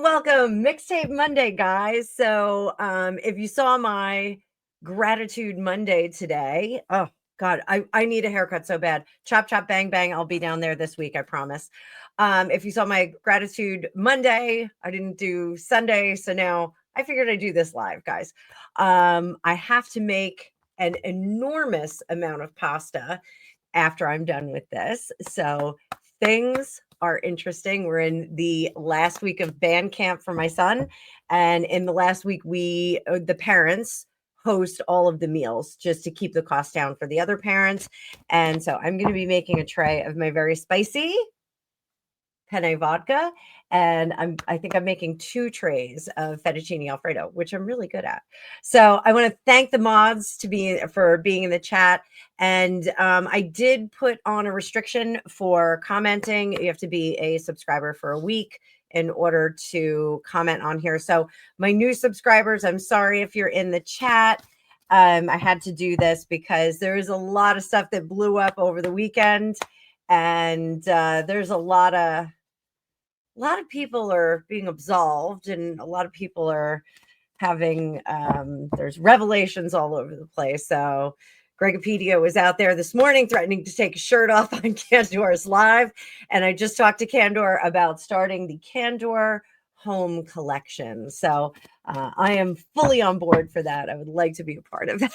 Welcome. Mixtape Monday, guys. So if you saw my gratitude Monday today, oh God, I need a haircut so bad. Chop, chop, bang, bang. I'll be down there this week, I promise. If you saw my gratitude Monday, I didn't do Sunday. So now I figured I'd do this live, guys. I have to make an enormous amount of pasta after I'm done with this. So things are interesting. We're in the last week of band camp for my son. And in the last week, the parents host all of the meals just to keep the cost down for the other parents. And so I'm going to be making a tray of my very spicy penne vodka. And I think I'm making 2 trays of fettuccine Alfredo, which I'm really good at. So I want to thank the mods for being in the chat. And I did put on a restriction for commenting. You have to be a subscriber for a week in order to comment on here. So my new subscribers, I'm sorry if you're in the chat. I had to do this because there is a lot of stuff that blew up over the weekend. And there's a lot of a lot of people are being absolved, and a lot of people are having there's revelations all over the place. So Gregopedia was out there this morning threatening to take his shirt off on Candor's live, and I just talked to Candor about starting the Candor home collection. So I am fully on board for that. I would like to be a part of that.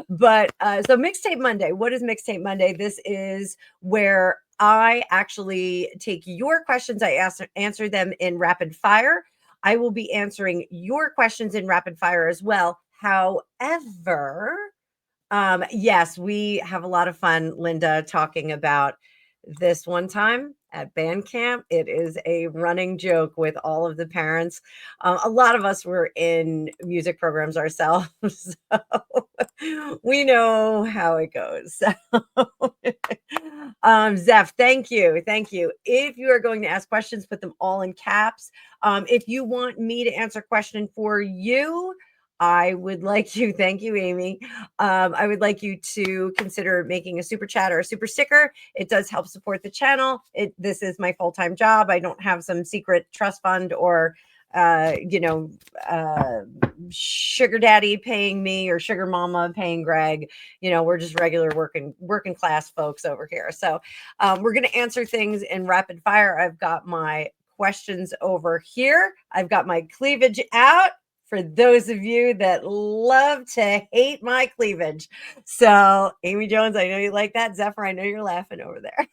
But so Mixtape Monday, what is Mixtape Monday? This is where I actually take your questions. I answer them in rapid fire. I will be answering your questions in rapid fire as well. However, yes, we have a lot of fun, Linda, talking about this one time at band camp. It is a running joke with all of the parents. A lot of us were in music programs ourselves, so we know how it goes. So, Zeph, thank you. Thank you. If you are going to ask questions, put them all in caps. If you want me to answer a question for you, I would like you, thank you, Amy. I would like you to consider making a super chat or a super sticker. It does help support the channel. This is my full-time job. I don't have some secret trust fund or you know, sugar daddy paying me or sugar mama paying Greg. You know, we're just regular working class folks over here. So we're going to answer things in rapid fire. I've got my questions over here. I've got my cleavage out for those of you that love to hate my cleavage. So, Amy Jones, I know you like that. Zephyr, I know you're laughing over there.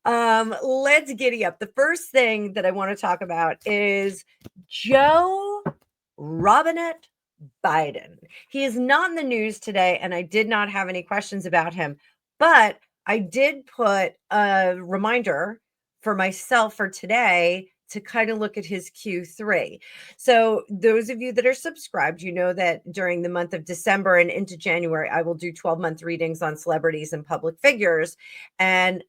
Let's giddy up. The first thing that I want to talk about is Joe Robinette Biden. He is not in the news today, and I did not have any questions about him, but I did put a reminder for myself for today to kind of look at his Q3. So those of you that are subscribed, you know that during the month of December and into January, I will do 12-month readings on celebrities and public figures. And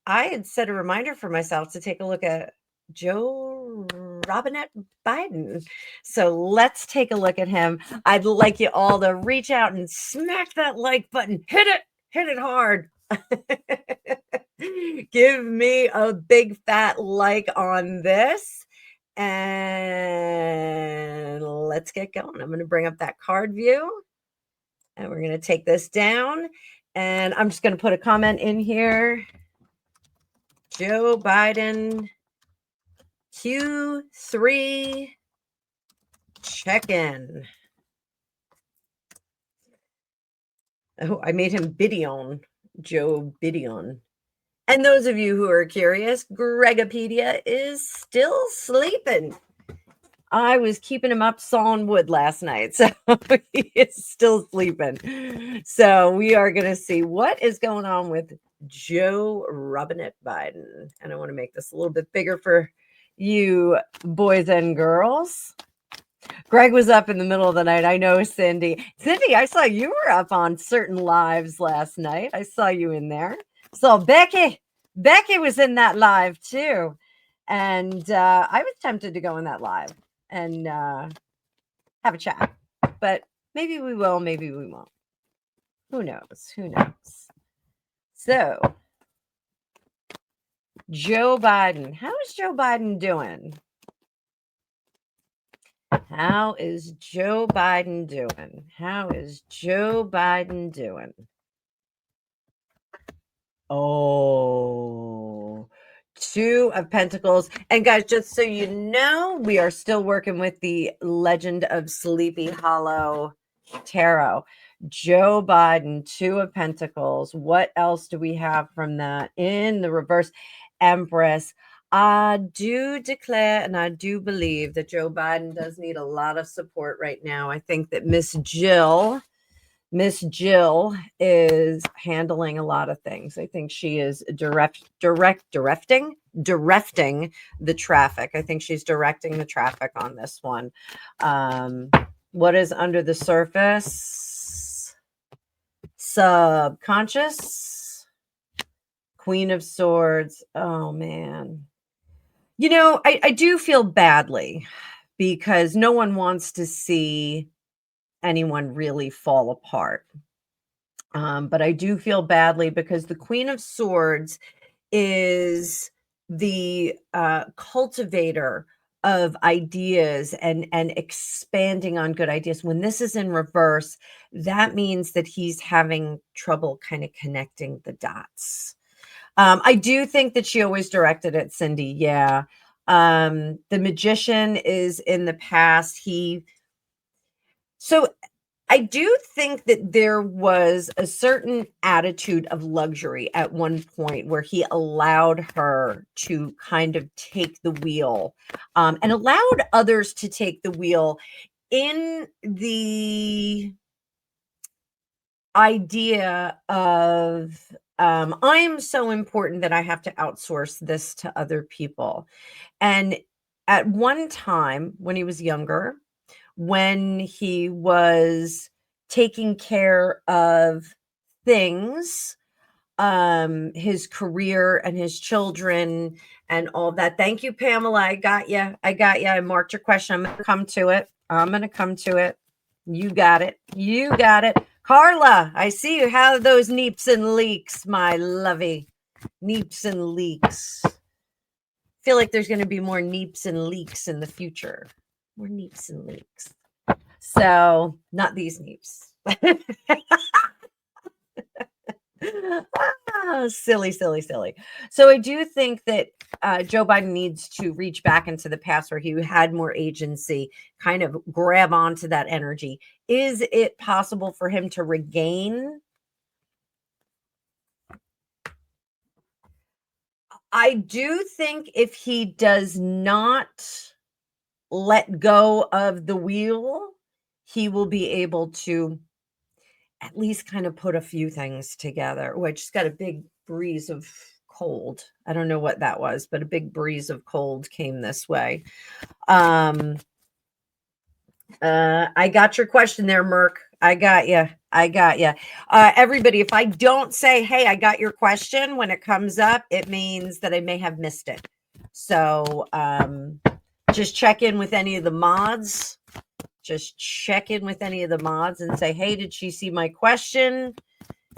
I had set a reminder for myself to take a look at Joe Robinette Biden. So let's take a look at him. I'd like you all to reach out and smack that like button. Hit it hard. Give me a big fat like on this. And let's get going. I'm going to bring up that card view and we're going to take this down. And I'm just going to put a comment in here. Joe Biden Q3 check-in. Oh, I made him Bidion, Joe Bidion. And those of you who are curious, Gregopedia is still sleeping. I was keeping him up sawing wood last night, so he is still sleeping. So we are going to see what is going on with Joe Robinette Biden. And I want to make this a little bit bigger for you boys and girls. Greg was up in the middle of the night. I know, Cindy. Cindy, I saw you were up on certain lives last night. I saw you in there. So Becky was in that live too. And I was tempted to go in that live and have a chat. But maybe we will, maybe we won't. Who knows? Who knows? So, Joe Biden. How is Joe Biden doing? How is Joe Biden doing? How is Joe Biden doing? Oh, Two of Pentacles. And guys, just so you know, we are still working with the Legend of Sleepy Hollow Tarot. Joe Biden, Two of Pentacles. What else do we have from that? In the reverse, Empress. I do declare and I do believe that Joe Biden does need a lot of support right now. I think that Miss Jill is handling a lot of things. I think she is directing the traffic. I think she's directing the traffic on this one. What is under the surface? Subconscious. Queen of Swords. Oh man. You know, I do feel badly because no one wants to see anyone really fall apart. But I do feel badly because the Queen of Swords is the cultivator of ideas and expanding on good ideas. When this is in reverse, that means that he's having trouble kind of connecting the dots. I do think that she always directed at Cindy. Yeah. The magician is in the past. So I do think that there was a certain attitude of luxury at one point where he allowed her to kind of take the wheel, and allowed others to take the wheel in the idea of, I'm so important that I have to outsource this to other people. And at one time when he was younger, when he was taking care of things, his career and his children and all that. Thank you, Pamela. I got you. I marked your question. I'm going to come to it. You got it. Carla, I see you have those neeps and leaks, my lovey. Neeps and leaks. Feel like there's going to be more neeps and leaks in the future. More neeps and leaks. So, not these neeps. Silly. So I do think that Joe Biden needs to reach back into the past where he had more agency, kind of grab onto that energy. Is it possible for him to regain? I do think if he does not let go of the wheel, he will be able to at least kind of put a few things together. Oh, I just got a big breeze of cold. I don't know what that was, but a big breeze of cold came this way. I got your question there, Merc. I got you. Everybody, if I don't say, hey, I got your question when it comes up, it means that I may have missed it. So just check in with any of the mods. And say, hey, did she see my question?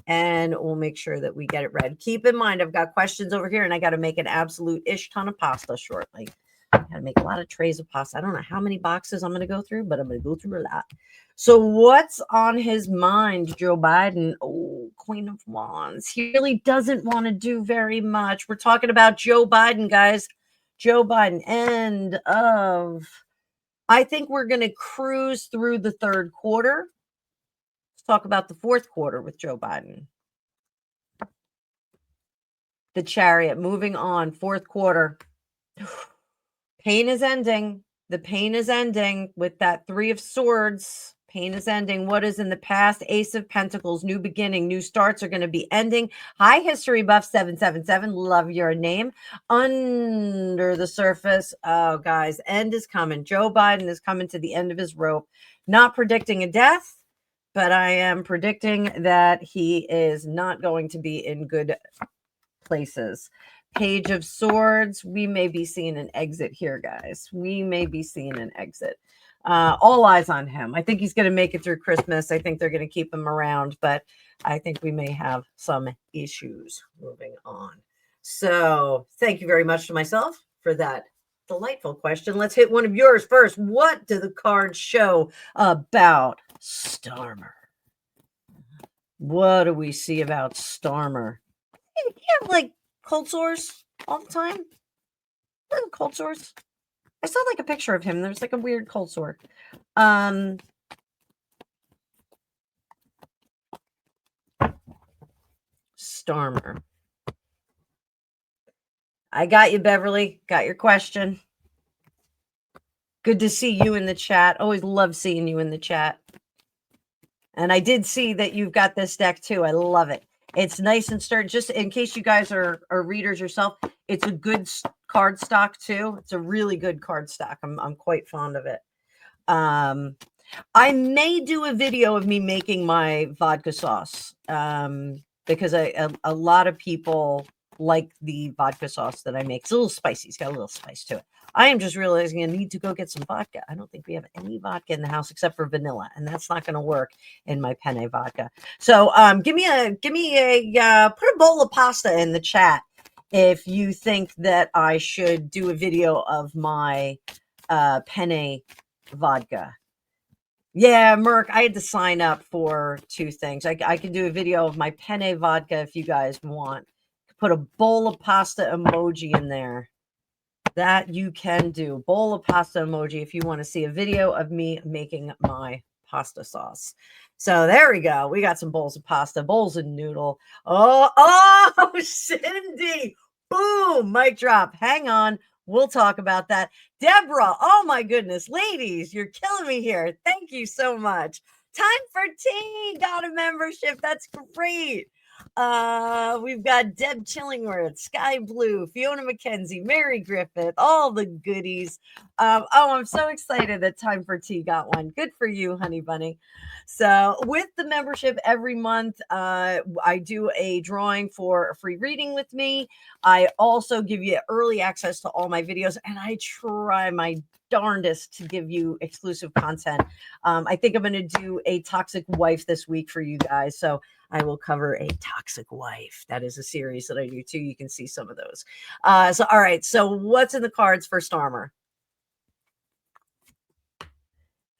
And we'll make sure that we get it read. Keep in mind, I've got questions over here, and I got to make an absolute ton of pasta shortly. I got to make a lot of trays of pasta. I don't know how many boxes I'm going to go through, but I'm going to go through a lot. So what's on his mind, Joe Biden? Oh, Queen of Wands. He really doesn't want to do very much. We're talking about Joe Biden, guys. Joe Biden, end of... I think we're going to cruise through the third quarter. Let's talk about the fourth quarter with Joe Biden. The Chariot, moving on, fourth quarter. Pain is ending. The pain is ending with that Three of Swords. Pain is ending. What is in the past? Ace of Pentacles, new beginning, new starts are going to be ending. Hi, History Buff 777. Love your name. Under the surface. Oh, guys, end is coming. Joe Biden is coming to the end of his rope. Not predicting a death, but I am predicting that he is not going to be in good places. Page of Swords. We may be seeing an exit here, guys. All eyes on him. I think he's going to make it through Christmas. I think they're going to keep him around, but I think we may have some issues moving on. So thank you very much to myself for that delightful question. Let's hit one of yours first. What do the cards show about Starmer? What do we see about Starmer? You have like cold sores all the time? Cold sores? I saw like a picture of him. There's like a weird cold sore. Starmer. I got you, Beverly. Got your question. Good to see you in the chat. Always love seeing you in the chat. And I did see that you've got this deck too. I love it. It's nice and sturdy. Just in case you guys are readers yourself, it's a good card stock too. It's a really good card stock. I'm quite fond of it. I may do a video of me making my vodka sauce because a lot of people like the vodka sauce that I make. It's a little spicy. It's got a little spice to it. I am just realizing I need to go get some vodka. I don't think we have any vodka in the house except for vanilla, and that's not going to work in my penne vodka. So give me a put a bowl of pasta in the chat if you think that I should do a video of my penne vodka. Yeah, Merc, I had to sign up for 2 things. I can do a video of my penne vodka if you guys want. Put a bowl of pasta emoji in there. That you can do. Bowl of pasta emoji if you want to see a video of me making my pasta sauce. So there we go. We got some bowls of pasta, bowls of noodle. Oh, Cindy. Boom, mic drop. Hang on. We'll talk about that. Deborah, oh my goodness. Ladies, you're killing me here. Thank you so much. Time for tea. Got a membership. That's great. We've got Deb Chillingworth, Sky Blue, Fiona McKenzie, Mary Griffith, all the goodies. I'm so excited that Time for Tea got one. Good for you, honey bunny. So with the membership every month, I do a drawing for a free reading with me. I also give you early access to all my videos, and I try my darndest to give you exclusive content. I think I'm going to do a toxic wife this week for you guys. So I will cover a toxic wife. That is a series that I do too. You can see some of those. All right. So what's in the cards for Starmer?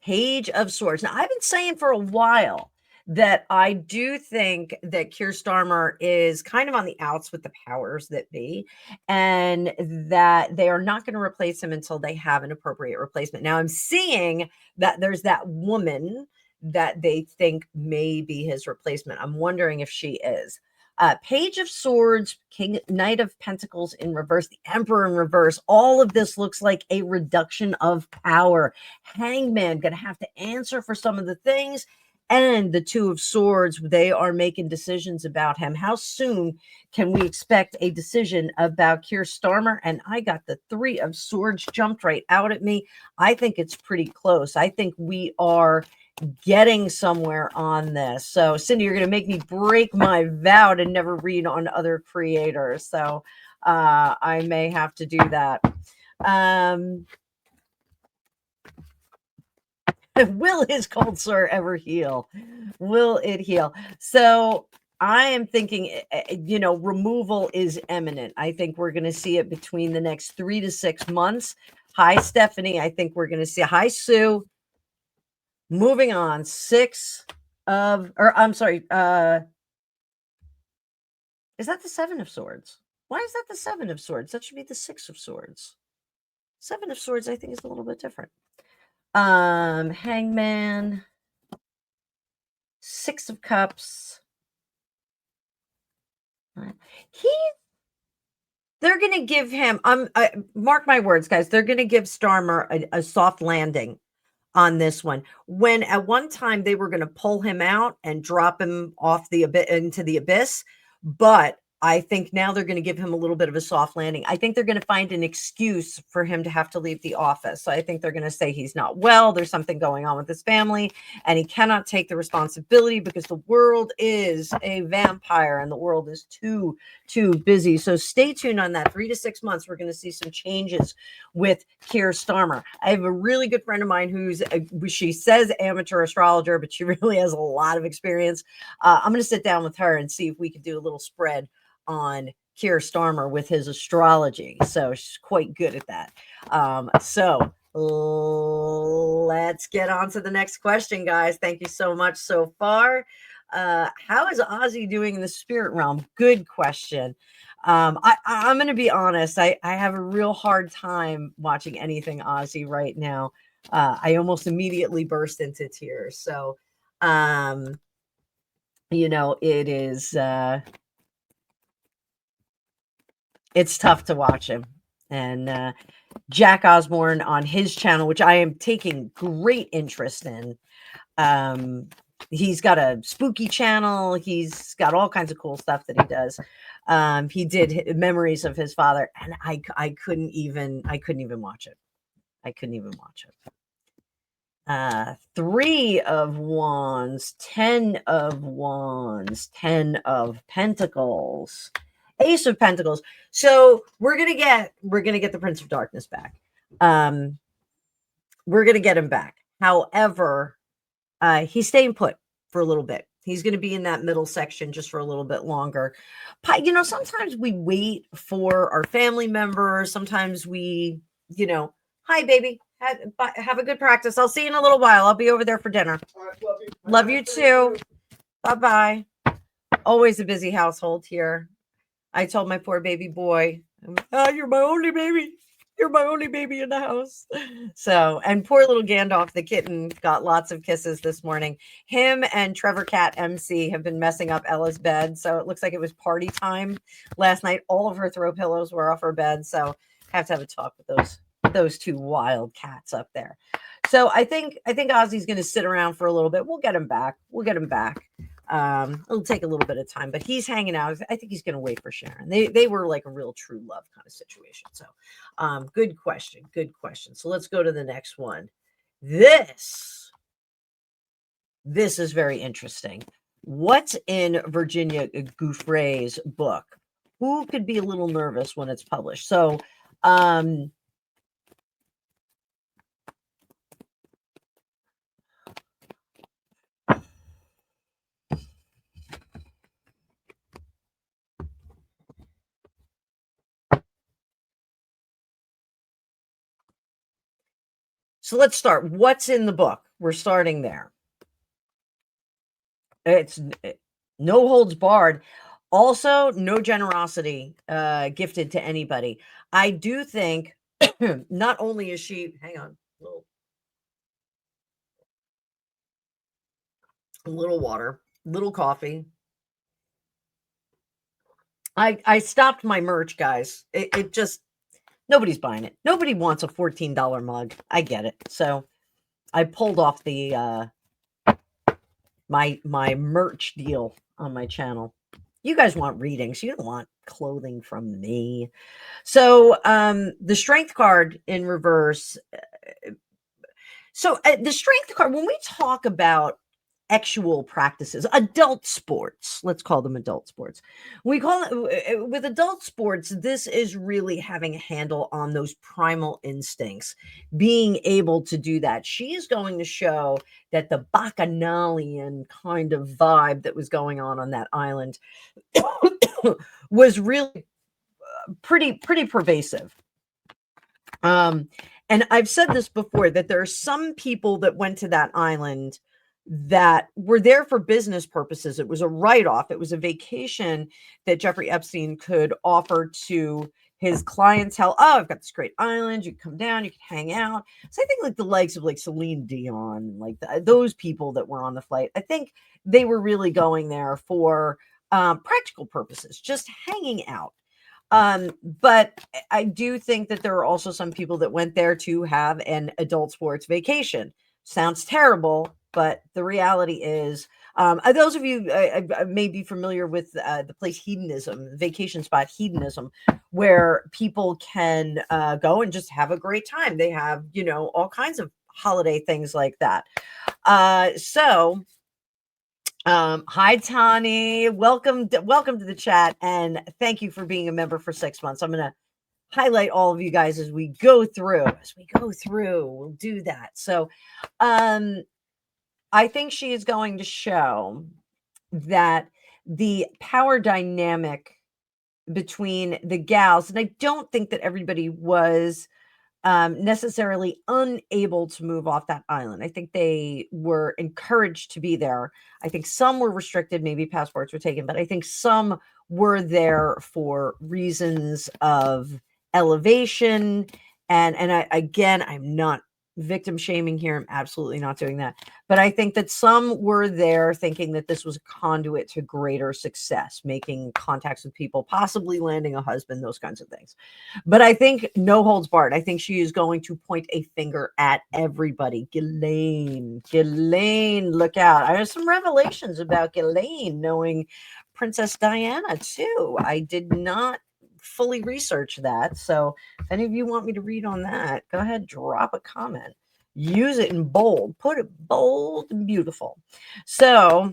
Page of Swords. Now, I've been saying for a while that I do think that Keir Starmer is kind of on the outs with the powers that be, and that they are not going to replace him until they have an appropriate replacement. Now, I'm seeing that there's that woman that they think may be his replacement. I'm wondering if she is. Page of Swords, King, Knight of Pentacles in reverse, the Emperor in reverse. All of this looks like a reduction of power. Hangman going to have to answer for some of the things. And the Two of Swords, they are making decisions about him. How soon can we expect a decision about Keir Starmer? And I got the Three of Swords jumped right out at me. I think it's pretty close. I think we are getting somewhere on this. So Cindy, you're going to make me break my vow to never read on other creators. So I may have to do that. Will his cold sore ever heal? Will it heal? So I am thinking, removal is imminent. I think we're going to see it between the next 3 to 6 months. Hi, Stephanie. I think we're going to see. Hi, Sue. Moving on. Is that the Seven of Swords? Why is that the Seven of Swords? That should be the Six of Swords. Seven of Swords, I think, is a little bit different. Hangman, Six of Cups. They're going to give him, mark my words, guys, they're going to give Starmer a soft landing on this one. When at one time they were going to pull him out and drop him off into the abyss, but I think now they're going to give him a little bit of a soft landing. I think they're going to find an excuse for him to have to leave the office. So I think they're going to say he's not well. There's something going on with his family, and he cannot take the responsibility because the world is a vampire and the world is too busy. So stay tuned on that. 3 to 6 months, we're going to see some changes with Keir Starmer. I have a really good friend of mine she says amateur astrologer, but she really has a lot of experience. I'm going to sit down with her and see if we could do a little spread on Keir Starmer with his astrology. So she's quite good at that. So let's get on to the next question, guys. Thank you so much so far. How is Ozzy doing in the spirit realm? Good question. I'm going to be honest. I have a real hard time watching anything Ozzy right now. I almost immediately burst into tears. So, it is... it's tough to watch him. And Jack Osborne on his channel, which I am taking great interest in. He's got a spooky channel. He's got all kinds of cool stuff that he does. He did memories of his father, and I couldn't even watch it. I couldn't even watch it. 3 of Wands, 10 of Wands, 10 of Pentacles. Ace of Pentacles. So we're gonna get the Prince of Darkness back. We're gonna get him back. However, he's staying put for a little bit. He's going to be in that middle section just for a little bit longer. Sometimes we wait for our family members. Sometimes we, hi, baby. Have a good practice. I'll see you in a little while. I'll be over there for dinner. All right, love you. Love you too. Bye-bye. Always a busy household here. I told my poor baby boy, you're my only baby. You're my only baby in the house. So, and poor little Gandalf, the kitten, got lots of kisses this morning. Him and Trevor Cat MC have been messing up Ella's bed. So it looks like it was party time last night. All of her throw pillows were off her bed. So have to have a talk with those two wild cats up there. So I think Ozzy's going to sit around for a little bit. We'll get him back. It'll take a little bit of time, but he's hanging out. I think he's going to wait for Sharon. They were like a real true love kind of situation. So, good question. So let's go to the next one. This is very interesting. What's in Virginia Gouffre's book? Who could be a little nervous when it's published? So, So let's start. What's in the book? We're starting there. It's no holds barred. Also, no generosity gifted to anybody. I do think not only is she, hang on, a little water, little coffee. I stopped my merch, guys. It just, nobody's buying it. Nobody wants a $14 mug. I get it. So I pulled off the my merch deal on my channel. You guys want readings. You don't want clothing from me. So the strength card in reverse. So the strength card, when we talk about actual practices, adult sports, let's call them adult sports. We call it with adult sports, this is really having a handle on those primal instincts, being able to do that. She is going to show that the bacchanalian kind of vibe that was going on that island was really pretty pervasive. And I've said this before, that there are some people that went to that island that were there for business purposes. It was a write-off. It was a vacation that Jeffrey Epstein could offer to his clientele. Oh, I've got this great island. You can come down, you can hang out. So I think like the likes of like Celine Dion, like those people that were on the flight, I think they were really going there for practical purposes, just hanging out. But I do think that there are also some people that went there to have an adult sports vacation. Sounds terrible, but the reality is, those of you may be familiar with the place Hedonism, vacation spot Hedonism, where people can go and just have a great time. They have, all kinds of holiday things like that. Hi, Tani. Welcome to the chat, and thank you for being a member for 6 months. I'm going to highlight all of you guys as we go through. We'll do that. So, I think she is going to show that the power dynamic between the gals, and I don't think that everybody was necessarily unable to move off that island. I think they were encouraged to be there. I think some were restricted, maybe passports were taken, but I think some were there for reasons of elevation. And I'm not victim shaming here. I'm absolutely not doing that. But I think that some were there thinking that this was a conduit to greater success, making contacts with people, possibly landing a husband, those kinds of things. But I think no holds barred. I think she is going to point a finger at everybody. Ghislaine, look out. I have some revelations about Ghislaine knowing Princess Diana too. I did not fully research that. So if any of you want me to read on that, go ahead, drop a comment. Use it in bold. Put it bold and beautiful. So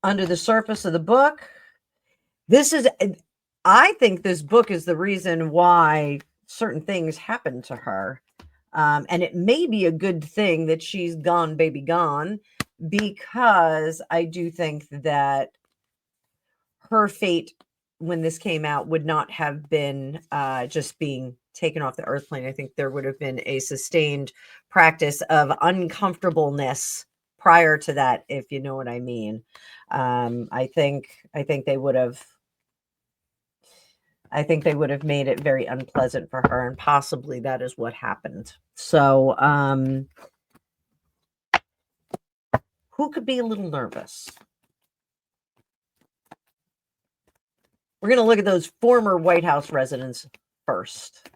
under the surface of the book, I think this book is the reason why certain things happened to her. And it may be a good thing that she's gone, baby, gone, because I do think that her fate when this came out would not have been just being taken off the earth plane. I think there would have been a sustained practice of uncomfortableness prior to that, if you know what I mean. I think they would have made it very unpleasant for her, and possibly that is what happened. So who could be a little nervous? We're going to look at those former White House residents first.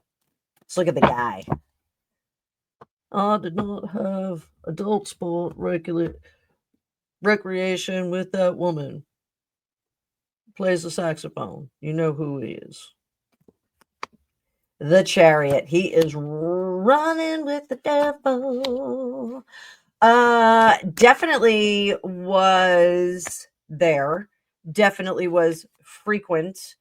Let's look at the guy. I did not have adult sport recreation with that woman. Plays the saxophone. You know who he is. The Chariot. He is running with the devil. Definitely was there. Definitely was frequent.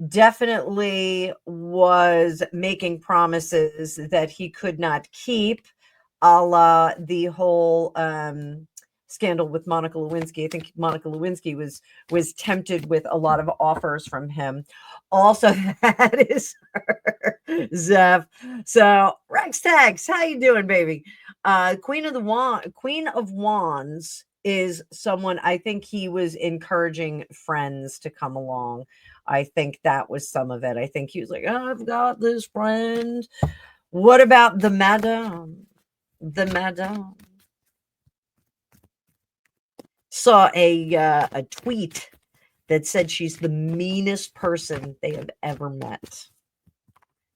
Definitely was making promises that he could not keep, a la the whole scandal with Monica Lewinsky. I think Monica Lewinsky was tempted with a lot of offers from him. Also, that is her, Zeph. So, Rex Tags, how you doing, baby? Queen of Wands is someone, I think he was encouraging friends to come along. I think that was some of it. I think he was like, oh, I've got this friend. What about the Madame? The Madame. Saw a tweet that said she's the meanest person they have ever met.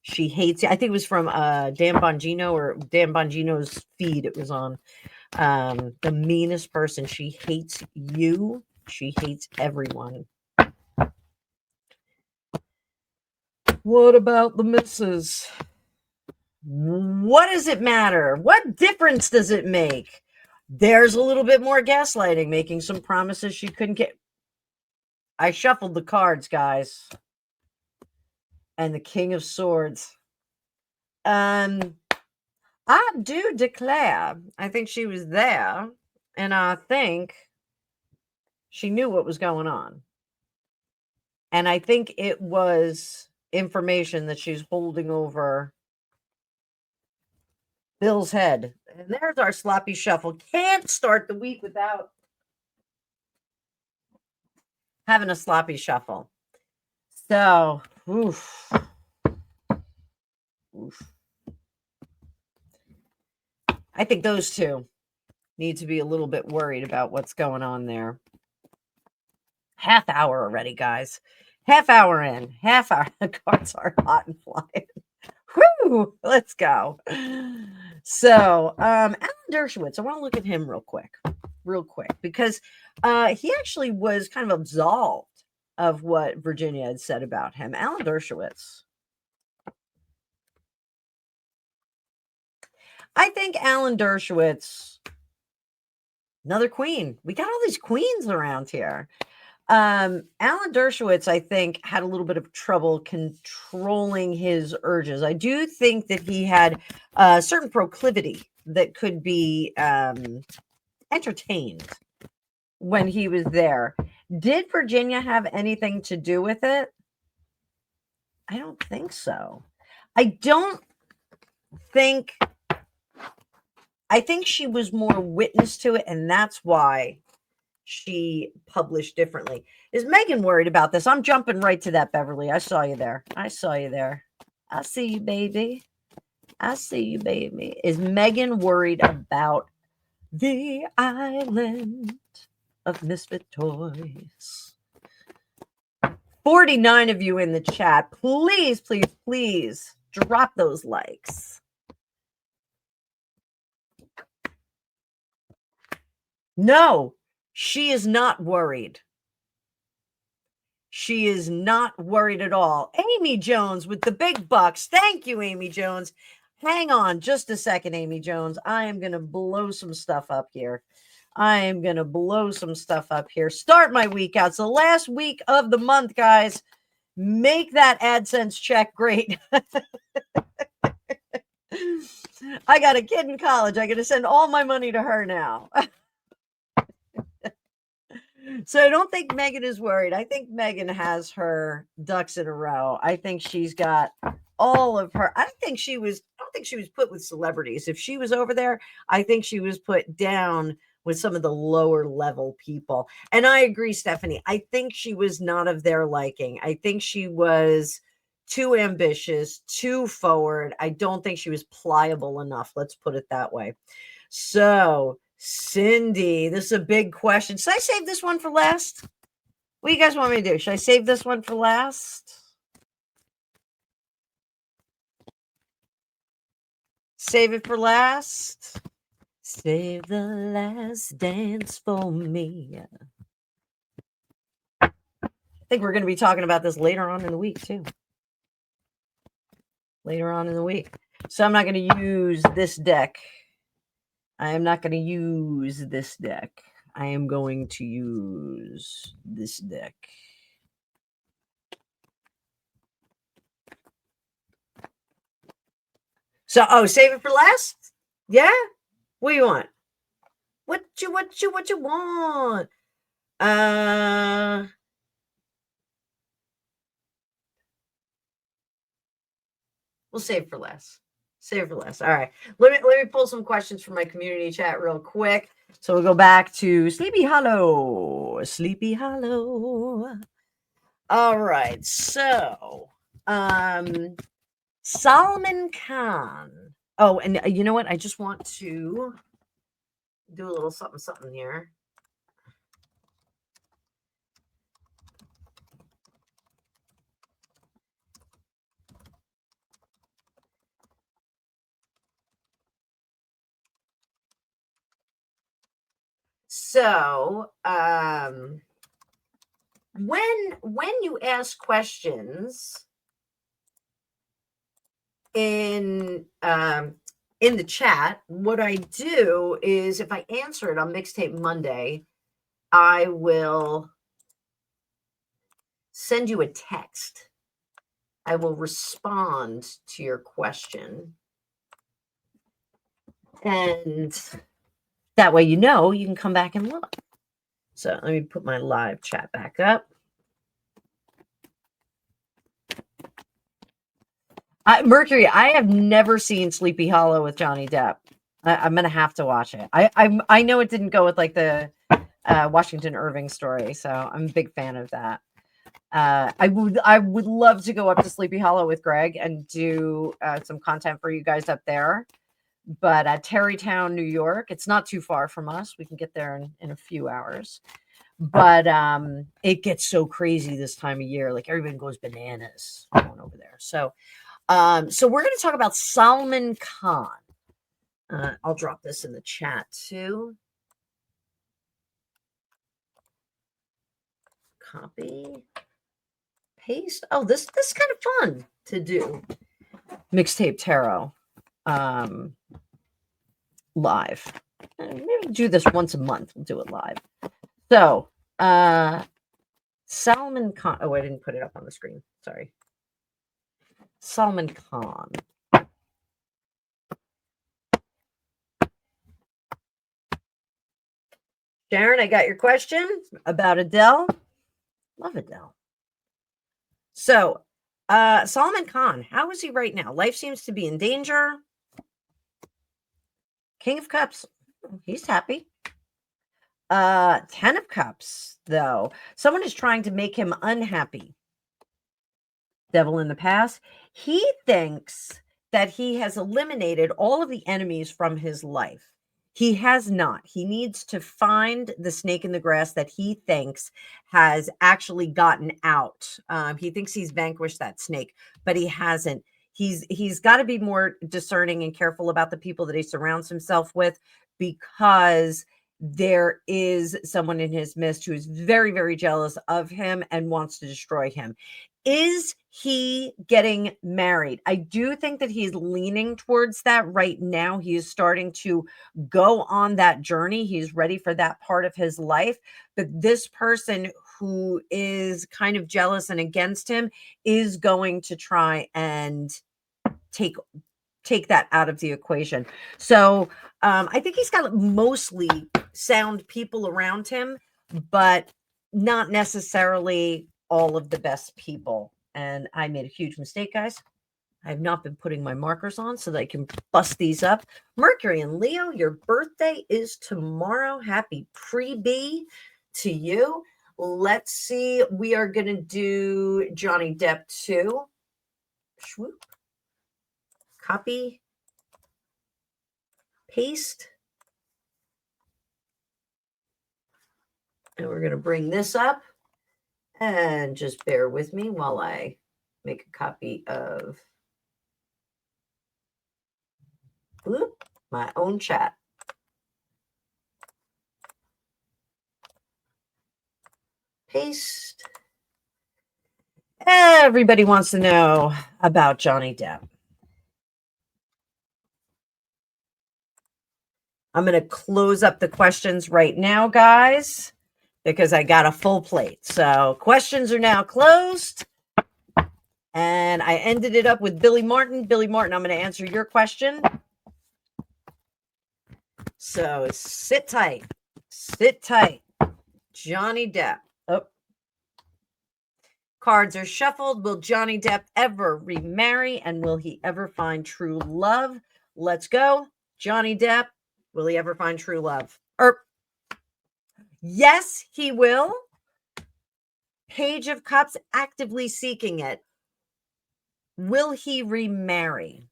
She hates it. I think it was from Dan Bongino, or Dan Bongino's feed it was on. The meanest person. She hates you. She hates everyone. What about the missus? What does it matter? What difference does it make? There's a little bit more gaslighting, making some promises she couldn't get. I shuffled the cards, guys. And the King of Swords. I do declare, I think she was there, and I think she knew what was going on. And I think it was information that she's holding over Bill's head. And there's our sloppy shuffle. Can't start the week without having a sloppy shuffle. So, oof. I think those two need to be a little bit worried about what's going on there. Half hour already, guys. Half hour in. Half hour. The cards are hot and flying. Whoo! Let's go. So, Alan Dershowitz, I want to look at him real quick, because he actually was kind of absolved of what Virginia had said about him. Alan Dershowitz. I think Alan Dershowitz, another queen. We got all these queens around here. Alan Dershowitz, I think, had a little bit of trouble controlling his urges. I do think that he had a certain proclivity that could be entertained when he was there. Did Virginia have anything to do with it? I don't think so. I think she was more witness to it, and that's why she published differently. Is Megan worried about this? I'm jumping right to that, Beverly. I saw you there. I see you, baby. Is Megan worried about the island of misfit toys? 49 of you in the chat. Please, please, please drop those likes. No, she is not worried. She is not worried at all. Amy Jones with the big bucks. Thank you, Amy Jones. Hang on just a second, Amy Jones. I am going to blow some stuff up here. Start my week out. It's the last week of the month, guys. Make that AdSense check great. I got a kid in college. I got to send all my money to her now. So I don't think Megan is worried. I think Megan has her ducks in a row. I think she's got all of her. I don't think she was put with celebrities. If she was over there, I think she was put down with some of the lower level people. And I agree, Stephanie. I think she was not of their liking. I think she was too ambitious, too forward. I don't think she was pliable enough. Let's put it that way. So, Cindy, this is a big question. Should I save this one for last? What do you guys want me to do? Should I save this one for last? Save it for last. Save the last dance for me. I think we're going to be talking about this later on in the week, too. Later on in the week. So I'm not going to use this deck. I am not going to use this deck. I am going to use this deck. So, save it for last? Yeah? What do you want? What you want? We'll save for last. Save for last. All right. Let me pull some questions from my community chat real quick. So we'll go back to Sleepy Hollow. Sleepy Hollow. All right. So, Solomon Khan. Oh, and you know what? I just want to do a little something here. So, when you ask questions in the chat, what I do is if I answer it on Mixtape Monday, I will send you a text. I will respond to your question. And that way, you can come back and look. So let me put my live chat back up. Mercury, I have never seen Sleepy Hollow with Johnny Depp. I'm gonna have to watch it. I know it didn't go with like the Washington Irving story, so I'm a big fan of that. I would love to go up to Sleepy Hollow with Greg and do some content for you guys up there. But at Terrytown, New York, it's not too far from us. We can get there in a few hours. But it gets so crazy this time of year. Like everybody goes bananas going over there. So we're going to talk about Solomon Khan. I'll drop this in the chat too. Copy, paste. Oh, this is kind of fun to do. Mixtape Tarot live. Maybe do this once a month. We'll do it live. So, Solomon Khan. Oh, I didn't put it up on the screen. Sorry. Solomon Khan. Sharon, I got your question about Adele. Love Adele. So, Solomon Khan, how is he right now? Life seems to be in danger. King of Cups, he's happy. 10 of Cups, though. Someone is trying to make him unhappy. Devil in the past. He thinks that he has eliminated all of the enemies from his life. He has not. He needs to find the snake in the grass that he thinks has actually gotten out. He thinks he's vanquished that snake, but he hasn't. He's got to be more discerning and careful about the people that he surrounds himself with, because there is someone in his midst who is very, very jealous of him and wants to destroy him. Is he getting married? I do think that he's leaning towards that right now. He is starting to go on that journey. He's ready for that part of his life. But this person who is kind of jealous and against him is going to try and take take that out of the equation. So I think he's got mostly sound people around him, but not necessarily all of the best people. And I made a huge mistake, guys. I have not been putting my markers on so that I can bust these up. Mercury and Leo, your birthday is tomorrow. Happy pre-B to you. Let's see. We are going to do Johnny Depp too. Swoop. Copy. Paste. And we're going to bring this up. And just bear with me while I make a copy of my own chat. Paste. Everybody wants to know about Johnny Depp. I'm going to close up the questions right now, guys, because I got a full plate. So questions are now closed. And I ended it up with Billy Martin. Billy Martin, I'm going to answer your question. So sit tight. Sit tight. Johnny Depp. Oh. Cards are shuffled. Will Johnny Depp ever remarry? And will he ever find true love? Let's go. Johnny Depp. Will he ever find true love? Yes, he will. Page of Cups, actively seeking it. Will he remarry?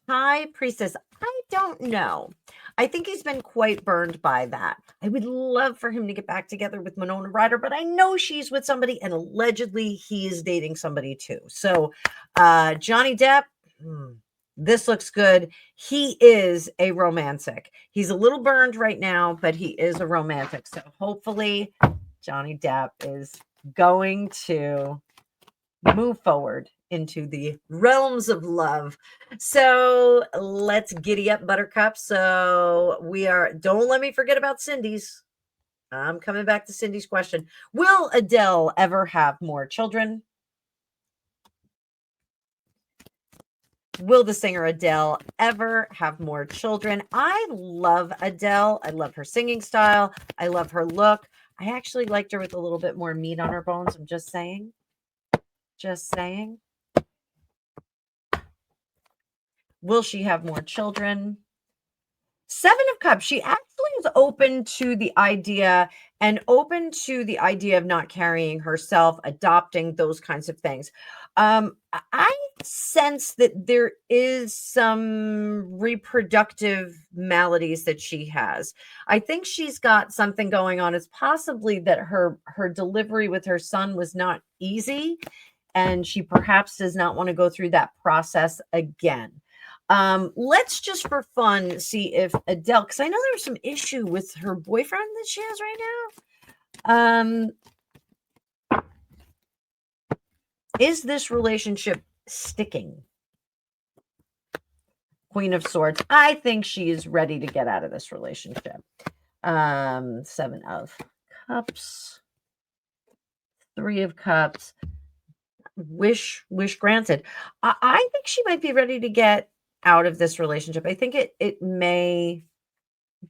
High Priestess, I don't know. I think he's been quite burned by that. I would love for him to get back together with Winona Ryder, but I know she's with somebody, and allegedly he is dating somebody too. So Johnny Depp, this looks good. He is a romantic. He's a little burned right now, but he is a romantic. So hopefully Johnny Depp is going to move forward into the realms of love. So let's giddy up, Buttercup. So don't let me forget about Cindy's. I'm coming back to Cindy's question. Will Adele ever have more children? Will the singer Adele ever have more children? I love Adele. I love her singing style. I love her look. I actually liked her with a little bit more meat on her bones. I'm just saying. Just saying. Will she have more children? Seven of Cups. She actually is open to the idea of not carrying herself, adopting, those kinds of things. I sense that there is some reproductive maladies that she has. I think she's got something going on. It's possibly that her delivery with her son was not easy, and she perhaps does not want to go through that process again. Let's just for fun see if Adele, because I know there's some issue with her boyfriend that she has right now. Is this relationship sticking? Queen of Swords. I think she is ready to get out of this relationship. Seven of Cups. Three of Cups. Wish granted. I think she might be ready to get out of this relationship. I think it may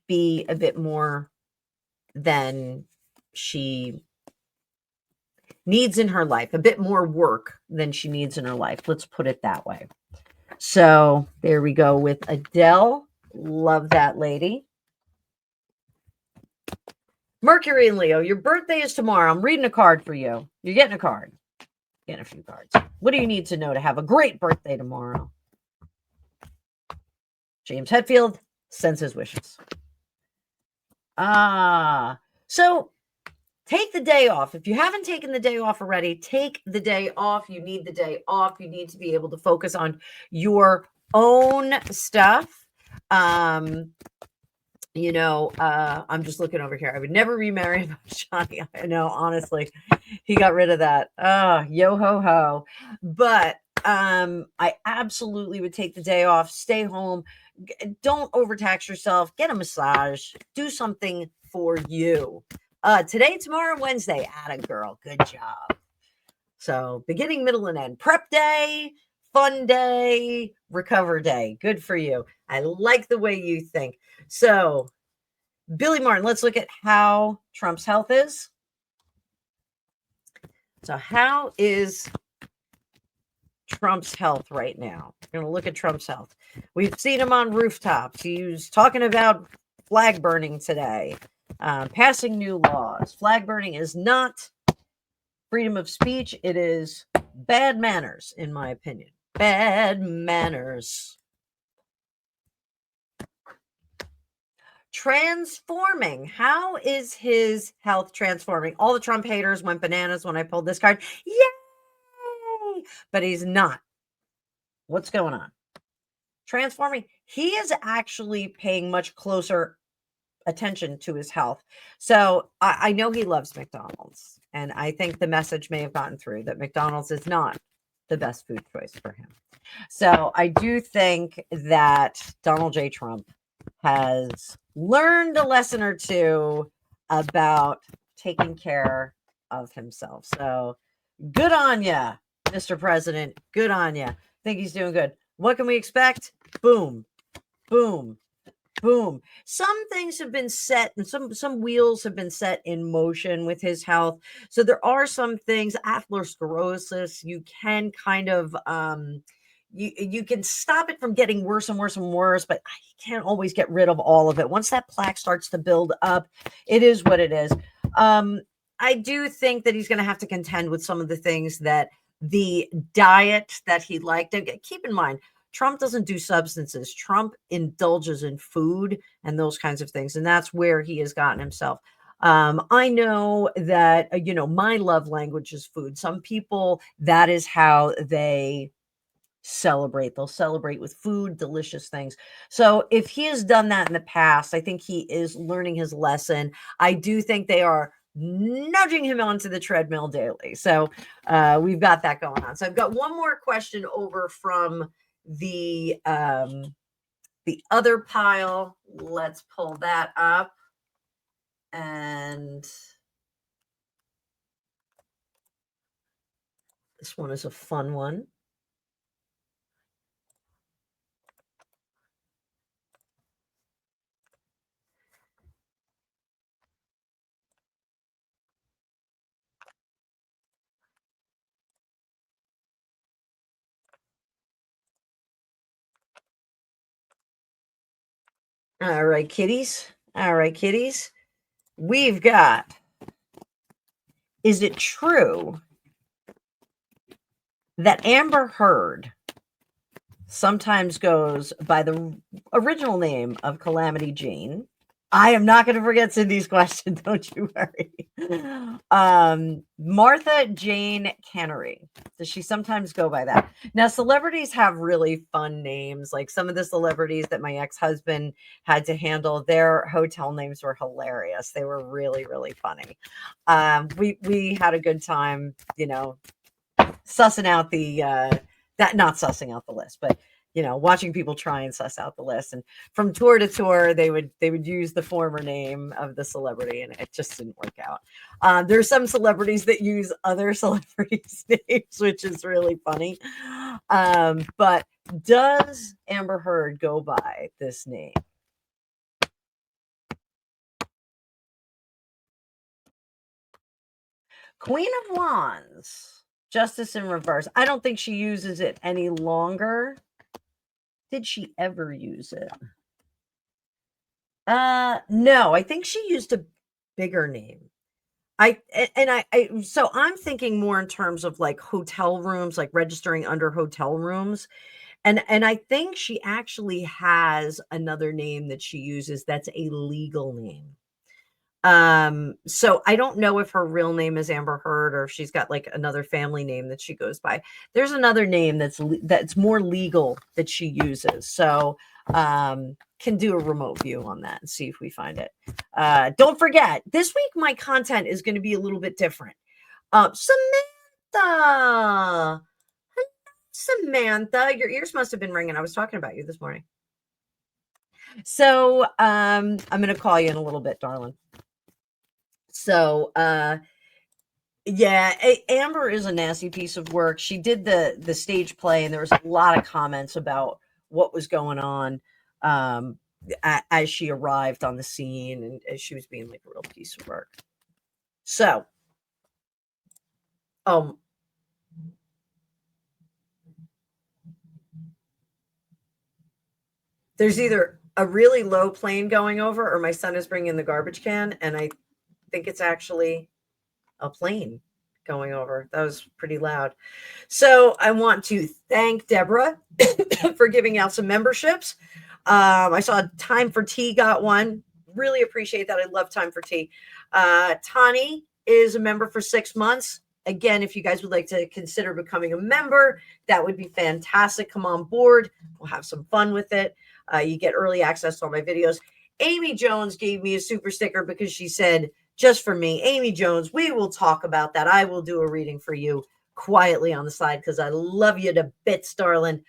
be a bit more than she needs in her life, a bit more work than she needs in her life. Let's put it that way. So there we go with Adele. Love that lady. Mercury and Leo, your birthday is tomorrow. I'm reading a card for you. You're getting a card. Getting a few cards. What do you need to know to have a great birthday tomorrow? James Hetfield sends his wishes. So take the day off. If you haven't taken the day off already, take the day off. You need the day off. You need to be able to focus on your own stuff. I'm just looking over here. I would never remarry Johnny. I know, honestly, he got rid of that. Yo ho ho. But I absolutely would take the day off, stay home. Don't overtax yourself. Get a massage. Do something for you. Today, tomorrow, Wednesday. Atta girl. Good job. So beginning, middle, and end. Prep day. fun day, recover day. Good for you. I like the way you think. So, Billy Martin, let's look at how Trump's health is. So, how is Trump's health right now? We're going to look at Trump's health. We've seen him on rooftops. He was talking about flag burning today, passing new laws. Flag burning is not freedom of speech. It is bad manners, in my opinion. Bad manners. Transforming. How is his health transforming? All the Trump haters went bananas when I pulled this card. Yay! But he's not. What's going on? Transforming. He is actually paying much closer attention to his health. So I know he loves McDonald's. And I think the message may have gotten through that McDonald's is not the best food choice for him. So I do think that Donald J. Trump has learned a lesson or two about taking care of himself. So good on ya, Mr. President. Good on ya. Think he's doing good. What can we expect? Boom, boom, boom. Some things have been set and some wheels have been set in motion with his health. So there are some things, atherosclerosis, you can kind of you can stop it from getting worse and worse and worse, but you can't always get rid of all of it. Once that plaque starts to build up, it is what it is. I do think that he's going to have to contend with some of the things that the diet that he liked. And keep in mind, Trump doesn't do substances. Trump indulges in food and those kinds of things. And that's where he has gotten himself. I know that, my love language is food. Some people, that is how they celebrate. They'll celebrate with food, delicious things. So if he has done that in the past, I think he is learning his lesson. I do think they are nudging him onto the treadmill daily. So we've got that going on. So I've got one more question over from the other pile. Let's pull that up. And this one is a fun one. All right, kitties. All right, kitties. We've got, is it true that Amber Heard sometimes goes by the original name of Calamity Jane? I am not going to forget Cindy's question. Don't you worry. Martha Jane Cannery. Does she sometimes go by that? Now, celebrities have really fun names. Like some of the celebrities that my ex-husband had to handle, their hotel names were hilarious. They were really, really funny. We had a good time, sussing out not sussing out the list, but watching people try and suss out the list. And from tour to tour, they would use the former name of the celebrity, and it just didn't work out. There's some celebrities that use other celebrities' names, which is really funny. But does Amber Heard go by this name? Queen of Wands, Justice in Reverse. I don't think she uses it any longer. Did she ever use it? No, I think she used a bigger name. So I'm thinking more in terms of like hotel rooms, like registering under hotel rooms. And I think she actually has another name that she uses that's a legal name. So I don't know if her real name is Amber Heard or if she's got like another family name that she goes by. There's another name that's more legal that she uses. So can do a remote view on that and see if we find it. Don't forget, this week my content is going to be a little bit different. Samantha, your ears must have been ringing. I was talking about you this morning. So I'm going to call you in a little bit, darling. So Yeah, Amber is a nasty piece of work. She did the stage play, and there was a lot of comments about what was going on um, as she arrived on the scene, and as she was being like a real piece of work. So, um, there's either a really low plane going over, or my son is bringing the garbage can, and I think it's actually a plane going over. That was pretty loud. So I want to thank Deborah for giving out some memberships. I saw Time for Tea got one. Really appreciate that. I love Time for Tea. Tani is a member for 6 months. Again, if you guys would like to consider becoming a member, that would be fantastic. Come on board. We'll have some fun with it. You get early access to all my videos. Amy Jones gave me a super sticker because she said, just for me, Amy Jones, we will talk about that. I will do a reading for you quietly on the side because I love you to bits, darling.